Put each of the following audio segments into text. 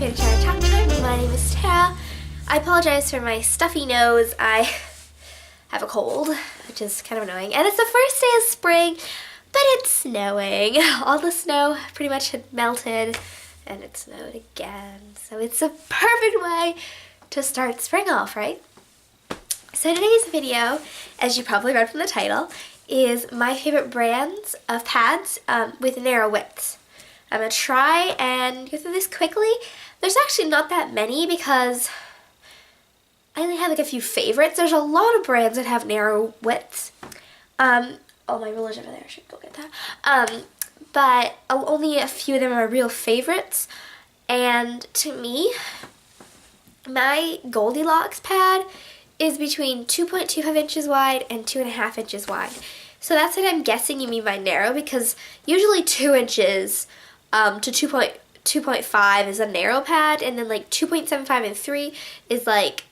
Fanny Tara Talk Time. My name is Tara. I apologize for my stuffy nose. I have a cold, which is kind of annoying. And it's the first day of spring, but it's snowing. All the snow pretty much had melted, and it snowed again. So it's a perfect way to start spring off, right? So today's video, as you probably read from the title, is my favorite brands of pads with narrow widths. I'm going to try and go through this quickly. There's actually not that many because I only have like a few favorites. There's a lot of brands that have narrow widths. Oh, my ruler's over there. I should go get that. But only a few of them are real favorites. And to me, my Goldilocks pad is between 2.25 inches wide and 2.5 inches wide. So that's what I'm guessing you mean by narrow, because usually 2 inches to 2.5 is a narrow pad, and then like 2.75 and 3 is like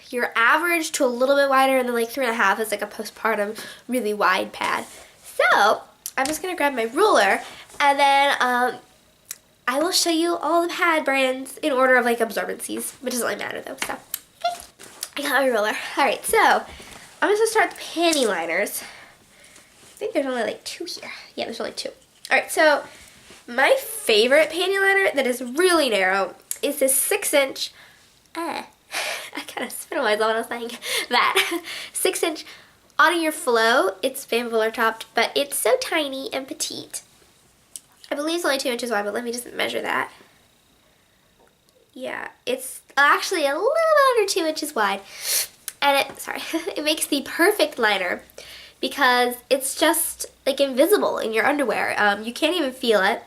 your average to a little bit wider, and then like 3.5 is like a postpartum really wide pad. So I'm just gonna grab my ruler, and then I will show you all the pad brands in order of like absorbencies, which doesn't really matter though. So okay. I got my ruler. Alright, so I'm just gonna start the panty liners. I think there's only like 2 here. Yeah, there's only 2. Alright, so my favorite panty liner that is really narrow is this 6-inch, I kind of spit on myself when I was saying that, 6-inch On Your Flow. It's bamboo roller topped, but it's so tiny and petite. I believe it's only 2 inches wide, but let me just measure that. Yeah, it's actually a little bit under 2 inches wide, and it makes the perfect liner because it's just like invisible in your underwear. You can't even feel it.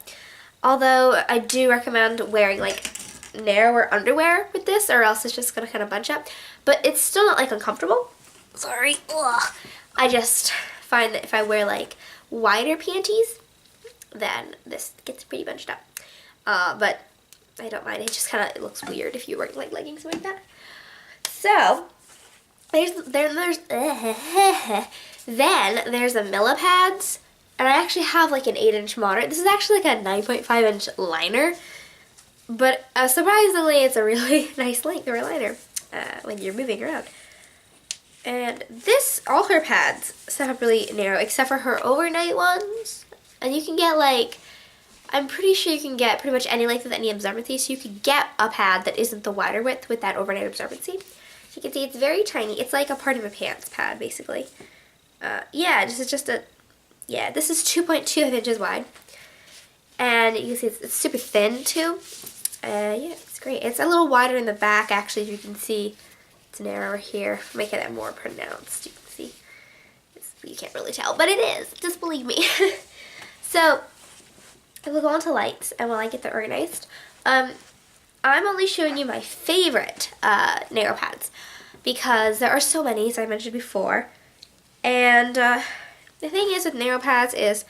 Although I do recommend wearing like narrower underwear with this, or else it's just gonna kind of bunch up. But it's still not like uncomfortable. Sorry. Ugh. I just find that if I wear like wider panties, then this gets pretty bunched up. But I don't mind. It just kind of looks weird if you're wearing like leggings like that. So then there's the Millipads, and I actually have like an 8-inch moderate. This is actually like a 9.5-inch liner, but surprisingly, it's a really nice length of a liner when you're moving around. And all her pads set up really narrow, except for her overnight ones. And you can get like, I'm pretty sure you can get pretty much any length with any absorbency, so you could get a pad that isn't the wider width with that overnight absorbency. So you can see it's very tiny. It's like a part of a pants pad, basically. This is 2.2 inches wide. And you can see it's super thin, too. It's great. It's a little wider in the back, actually, as you can see. It's narrower here, making it more pronounced. You can see. You can't really tell, but it is. Just believe me. So I will go on to lights, and while I get that organized, I'm only showing you my favorite narrow pads because there are so many, as I mentioned before. And the thing is with narrow pads is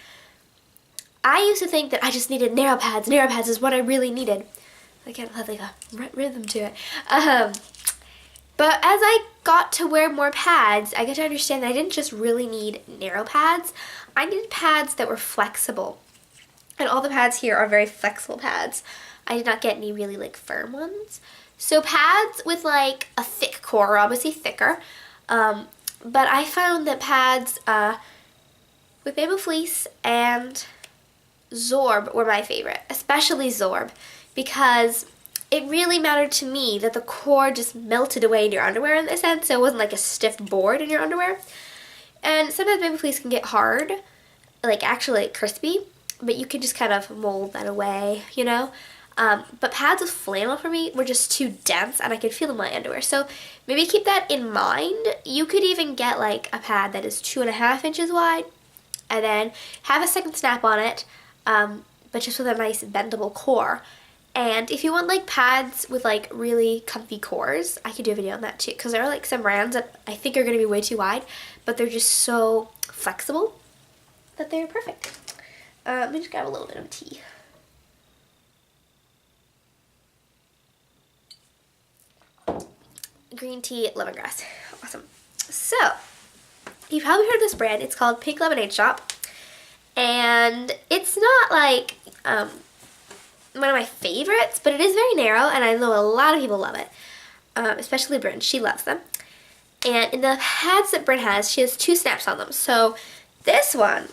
I used to think that I just needed narrow pads. Narrow pads is what I really needed. I kind of have like a rhythm to it. But as I got to wear more pads, I got to understand that I didn't just really need narrow pads. I needed pads that were flexible. And all the pads here are very flexible pads. I did not get any really like firm ones. So pads with like a thick core are obviously thicker. But I found that pads with bamboo fleece and Zorb were my favorite, especially Zorb, because it really mattered to me that the core just melted away in your underwear in a sense, so it wasn't like a stiff board in your underwear. And sometimes bamboo fleece can get hard, like actually crispy, but you can just kind of mold that away, you know? But pads with flannel for me were just too dense, and I could feel them in my underwear. So maybe keep that in mind. You could even get like a pad that is 2.5 inches wide, and then have a second snap on it, but just with a nice bendable core. And if you want like pads with like really comfy cores, I could do a video on that too, because there are like some brands that I think are going to be way too wide, but they're just so flexible that they're perfect. Let me just grab a little bit of tea. Green tea, lemongrass. Awesome. So, you've probably heard of this brand. It's called Pink Lemonade Shop. And it's not like one of my favorites, but it is very narrow, and I know a lot of people love it, especially Bryn. She loves them. And in the pads that Bryn has, she has 2 snaps on them. So this one,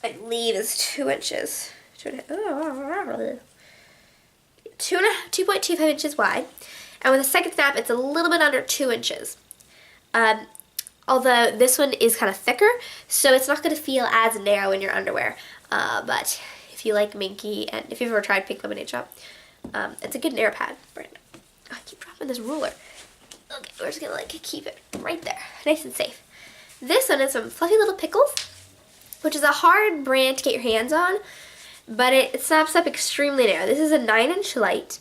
I believe, is 2 inches. 2.25 inches wide. And with the second snap, it's a little bit under 2 inches. Although this one is kind of thicker, so it's not going to feel as narrow in your underwear. But if you like Minky, and if you've ever tried Pink Lemonade Shop, it's a good narrow pad. Bryn. I keep dropping this ruler. Okay, we're just gonna like keep it right there, nice and safe. This one is from Fluffy Little Pickles, which is a hard brand to get your hands on, but it snaps up extremely narrow. This is a 9-inch light,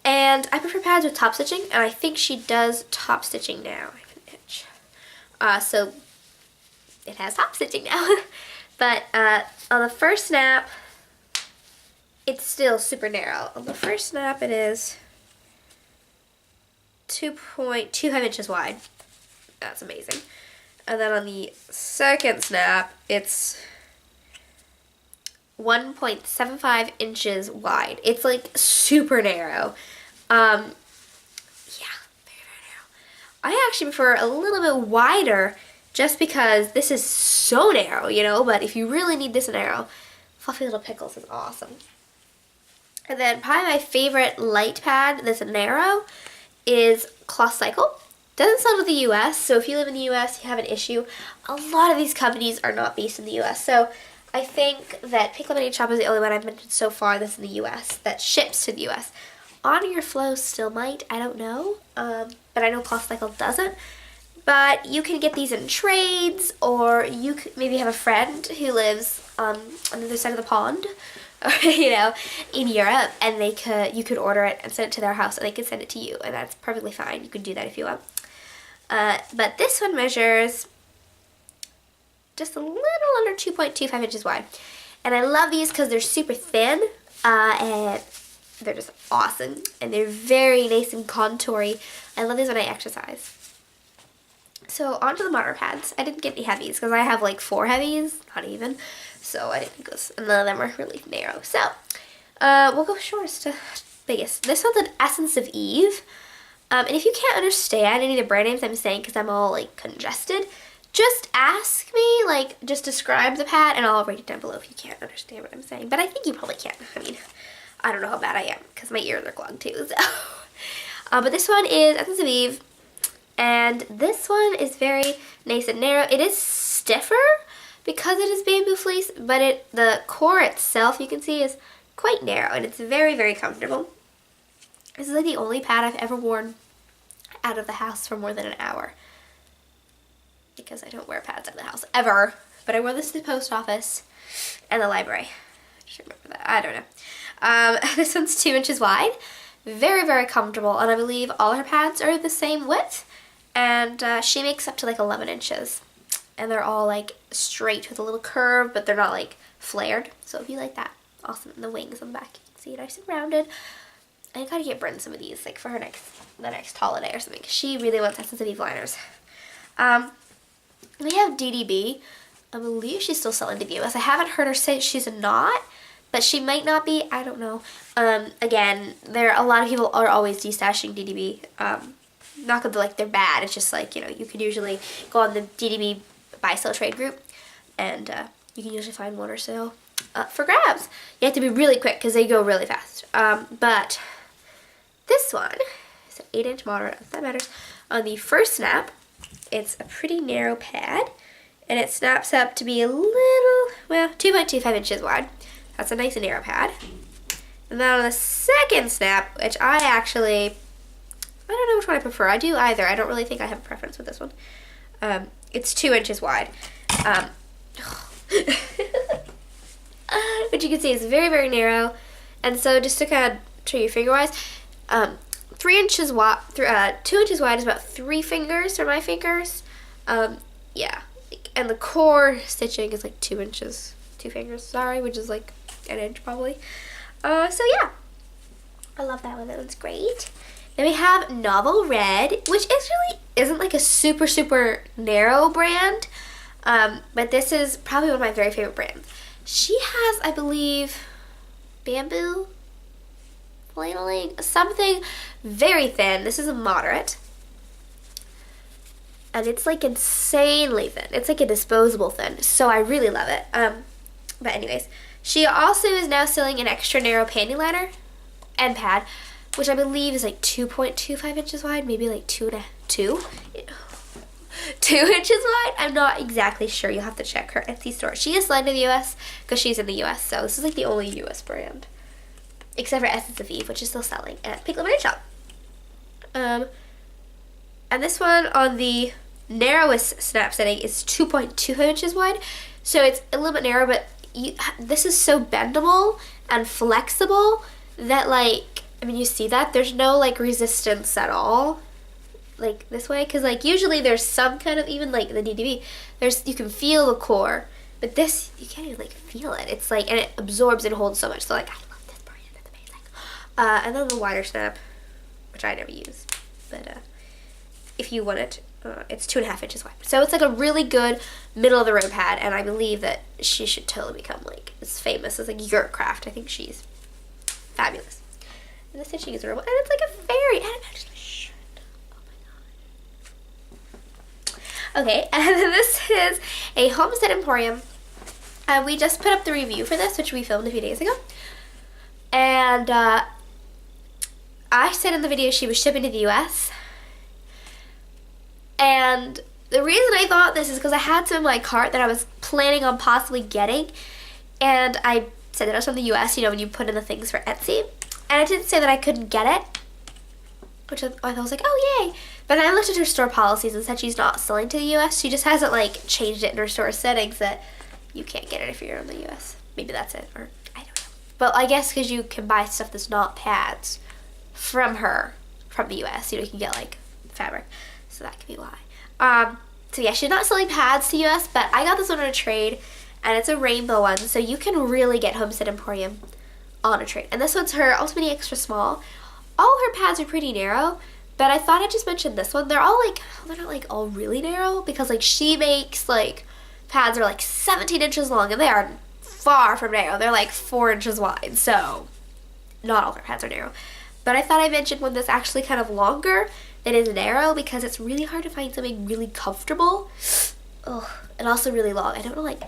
and I prefer pads with top stitching, and I think she does top stitching now. I have an itch. So it has top stitching now. But on the first snap, it's still super narrow. On the first snap, it is 2.25 inches wide. That's amazing. And then on the second snap, it's 1.75 inches wide. It's like super narrow. Yeah, very, very narrow. I actually prefer a little bit wider just because this is so narrow, you know, but if you really need this narrow, Fluffy Little Pickles is awesome. And then probably my favorite light pad that's narrow is Cloth Cycle. Doesn't sell to the US, so if you live in the US, you have an issue. A lot of these companies are not based in the US, so I think that Pickle Lemonade Shop is the only one I've mentioned so far that's in the US, that ships to the US. On Your Flow still might, I don't know, but I know Cloth Cycle doesn't. But you can get these in trades, or you could maybe have a friend who lives on the other side of the pond, or, you know, in Europe, and you could order it and send it to their house, and they could send it to you, and that's perfectly fine. You could do that if you want. But this one measures just a little under 2.25 inches wide, and I love these because they're super thin, and they're just awesome, and they're very nice and contoury. I love these when I exercise. So onto the Martyr pads. I didn't get any heavies because I have like 4 heavies, not even. So I didn't go, and none of them are really narrow. So we'll go shortest to biggest. This one's an Essence of Eve. And if you can't understand any of the brand names I'm saying because I'm all like congested, just ask me, like just describe the pad and I'll write it down below if you can't understand what I'm saying. But I think you probably can. I mean, I don't know how bad I am because my ears are clogged too. So. But this one is Essence of Eve. And this one is very nice and narrow. It is stiffer because it is bamboo fleece, but the core itself, you can see, is quite narrow, and it's very, very comfortable. This is like the only pad I've ever worn out of the house for more than an hour, because I don't wear pads out of the house ever, but I wore this to the post office and the library. I just remember that. I don't know. This one's 2 inches wide. Very, very comfortable, and I believe all her pads are the same width. And she makes up to like 11 inches. And they're all like straight with a little curve, but they're not like flared. So if you like that, awesome. And the wings on the back, you can see nice and rounded. I gotta get Bryn some of these, like for the next holiday or something. She really wants Essence of Eve liners. We have DDB. I believe she's still selling to the US. I haven't heard her say she's not, but she might not be. I don't know. Again, a lot of people are always destashing DDB. Not because like they're bad. It's just like, you know, you could usually go on the DDB buy sell trade group, and you can usually find one or so for grabs. You have to be really quick because they go really fast. But this one is an 8-inch moderate, if that matters. On the first snap, it's a pretty narrow pad, and it snaps up to be a little, well, 2.25 inches wide. That's a nice and narrow pad. And then on the second snap, which I don't know which one I prefer. I do either. I don't really think I have a preference with this one. It's 2 inches wide. Which you can see is very, very narrow. And so just to kind of show you finger-wise, 3 inches wide, 2 inches wide is about 3 fingers for my fingers. Yeah. And the core stitching is like 2 inches, 2 fingers, sorry, which is like an inch probably. So yeah. I love that one. That one's great. Then we have Novel Red, which actually isn't like a super, super narrow brand, but this is probably one of my very favorite brands. She has, I believe, bamboo flannelling, something very thin. This is a moderate. And it's like insanely thin. It's like a disposable thin. So I really love it. But anyways, she also is now selling an extra narrow panty liner and pad, which I believe is like 2.25 inches wide, maybe like 2 inches wide. I'm not exactly sure. You'll have to check her Etsy store. She is selling in the US because she's in the US, so this is like the only US brand, except for Essence of Eve, which is still selling at Pickle Shop. And this one on the narrowest snap setting is 2.2 inches wide, so it's a little bit narrow, but this is so bendable and flexible that, like, I mean, you see that there's no like resistance at all, like this way, because like usually there's some kind of, even like the DDB, you can feel the core, but this you can't even like feel it. It's like, and it absorbs and holds so much. So like, I love this brand. It's amazing. And then the wider snap, which I never use, but if you want it, it's 2.5 inches wide. So it's like a really good middle of the road pad, and I believe that she should totally become like as famous as like Yurtcraft. I think she's fabulous. And the stitching is real, and it's like a fairy, and it matches my shirt. Oh my god. Okay, and then this is a Homestead Emporium. We just put up the review for this, which we filmed a few days ago. And I said in the video she was shipping to the US. And the reason I thought this is because I had some in my cart that I was planning on possibly getting. And I said that it was from the US, you know, when you put in the things for Etsy. And I didn't say that I couldn't get it, which I thought was like, oh yay. But I looked at her store policies and said she's not selling to the US. She just hasn't like changed it in her store settings that you can't get it if you're in the US. Maybe that's it, or I don't know. But I guess because you can buy stuff that's not pads from her, from the US, you know, you can get like fabric. So that could be why. So yeah, she's not selling pads to US, but I got this one on a trade, and it's a rainbow one, so you can really get Homestead Emporium on a trade. And this one's her Ultimate Extra Small. All her pads are pretty narrow, but I thought I'd just mention this one. They're all like, they're not like all really narrow, because like she makes like pads are like 17 inches long, and they are far from narrow. They're like 4 inches wide, so not all her pads are narrow. But I thought I mentioned one that's actually kind of longer that is narrow, because it's really hard to find something really comfortable. Ugh, and also really long. I don't like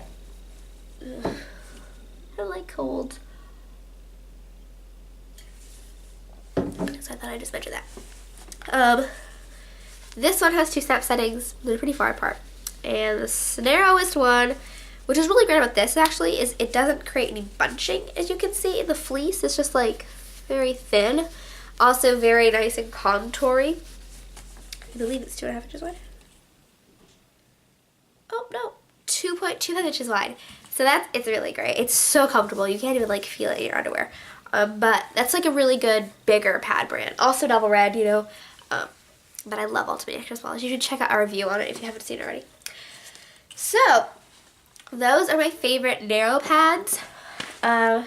cold. So I thought I'd just mention that. This one has 2 snap settings. They're pretty far apart. And the narrowest one, which is really great about this actually, is it doesn't create any bunching, as you can see in the fleece. It's just like very thin. Also very nice and contoury. I believe it's 2.5 inches wide. Oh no, 2.25 inches wide. So it's really great. It's so comfortable. You can't even like feel it in your underwear. But that's like a really good bigger pad brand. Also double red, you know. But I love Ultimate Extra Small. You should check out our review on it if you haven't seen it already. So those are my favorite narrow pads. I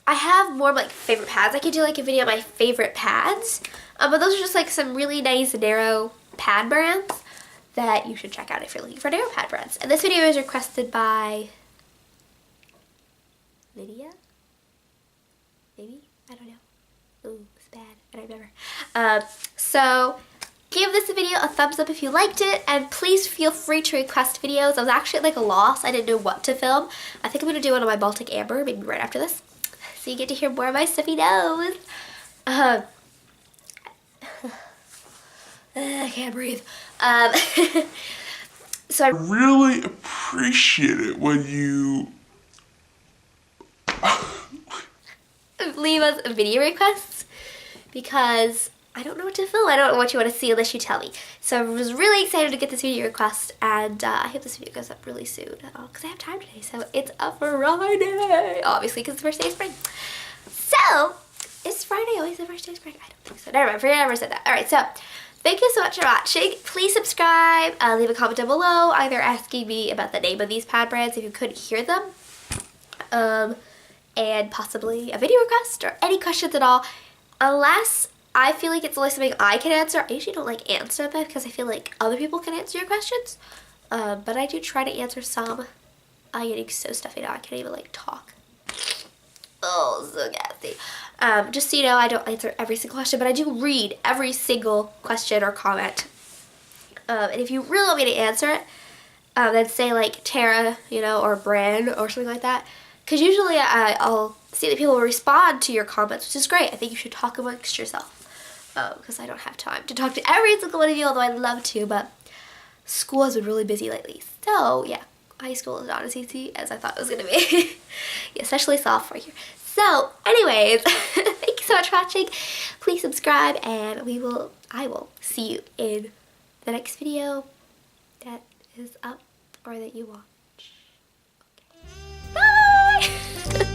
have more like favorite pads. I could do like a video on my favorite pads. But those are just like some really nice narrow pad brands that you should check out if you're looking for narrow pad brands. And this video is requested by Lydia? Maybe? I don't know. Ooh, it's bad. I don't remember. So give this video a thumbs up if you liked it, and please feel free to request videos. I was actually at like a loss. I didn't know what to film. I think I'm going to do one on my Baltic Amber, maybe right after this. So you get to hear more of my stuffy nose. I can't breathe. So I really appreciate it when you leave us video requests, because I don't know what to film. I don't know what you want to see unless you tell me. So I was really excited to get this video request, and I hope this video goes up really soon, because I have time today. So it's a Friday, obviously, because it's the first day of spring. So is Friday always the first day of spring? I don't think so. Never mind, I never said that. Alright, so thank you so much for watching. Please subscribe, leave a comment down below, either asking me about the name of these pad brands if you couldn't hear them, and possibly a video request or any questions at all. Unless I feel like it's only something I can answer. I usually don't like answer them because I feel like other people can answer your questions. But I do try to answer some. I'm getting so stuffy now, I can't even like talk. Oh, so gassy. Just so you know, I don't answer every single question, but I do read every single question or comment. And if you really want me to answer it, then say like Tara, you know, or Bran or something like that. Because usually I'll see that people will respond to your comments, which is great. I think you should talk amongst yourself. Because I don't have time to talk to every single one of you, although I'd love to, but school has been really busy lately. So, yeah, high school is not as easy as I thought it was going to be. Especially sophomore year. So, anyways, thank you so much for watching. Please subscribe, and I will see you in the next video that is up or that you watch. Okay. Bye!